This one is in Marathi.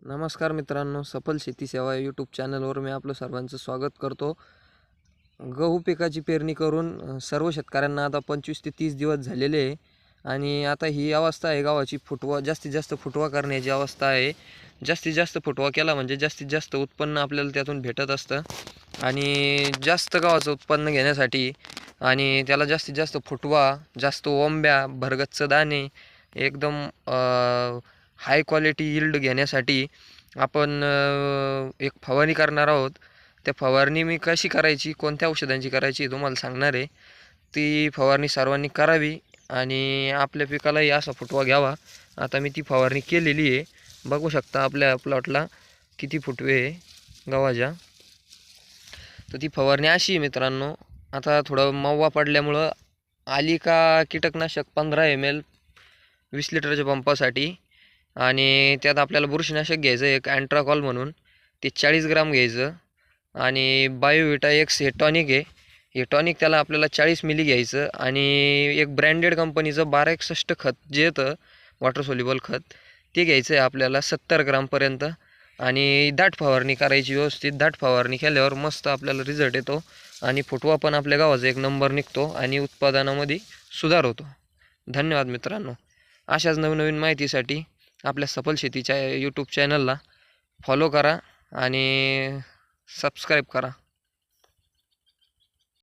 नमस्कार मित्रांनो, सफल शेती सेवा यूट्यूब चॅनलवर मी आपलं सर्वांचं स्वागत करतो. गहू पिकाची पेरणी करून सर्व शेतकऱ्यांना आता 25 ते 30 दिवस झालेले आहे आणि आता ही अवस्था आहे गव्हाची जास्तीत जास्त फुटवा करण्याची अवस्था आहे. जास्तीत जास्त फुटवा केला म्हणजे जास्तीत जास्त उत्पन्न आपल्याला त्यातून भेटत असतं आणि जास्त गव्हाचं उत्पन्न घेण्यासाठी आणि त्याला जास्तीत जास्त फुटवा, जास्त ओंब्या, भरगच्च दाणे, एकदम हाय क्वालिटी यील्ड घेण्यासाठी आपण एक फवारणी करणार आहोत. त्या फवारणी मी कशी करायची, कोणत्या औषधांची करायची तुम्हाला सांगणार आहे. ती फवारणी सर्वांनी करावी आणि आपल्या पिकालाही असा फुटवा घ्यावा. आता मी ती फवारणी केलेली आहे, बघू शकता आपल्या प्लॉटला किती फुटवे आहे गव्हाच्या. तर ती फवारणी अशी आहे मित्रांनो, आता थोडं मव्वा पडल्यामुळं आली का कीटकनाशक 15 ml 20 लिटरच्या पंपासाठी आणि त्यात आपल्याला बुरशीनाशक घ्यायचं एक अँट्राकॉल म्हणून, ते 40 ग्राम घ्यायचं आणि बायोविटा एक्स हे टॉनिक आहे. हे टॉनिक त्याला आपल्याला 40 मिली घ्यायचं आणि एक ब्रँडेड कंपनीचं 1261 खत जे येतं वॉटर सोल्युबल खत, ते घ्यायचं आहे आपल्याला 70 ग्रामपर्यंत आणि दाट फवारणी करायची. व्यवस्थित दाट फवारणी केल्यावर मस्त आपल्याला रिझल्ट येतो आणि फुटवा पण आपल्या गावाचा एक नंबर निघतो आणि उत्पादनामध्ये सुधार होतो. धन्यवाद मित्रांनो. अशाच नवनवीन माहितीसाठी आपल्या सफल शेतीच्या यूट्यूब चॅनलला फॉलो करा आणि सबस्क्राईब करा.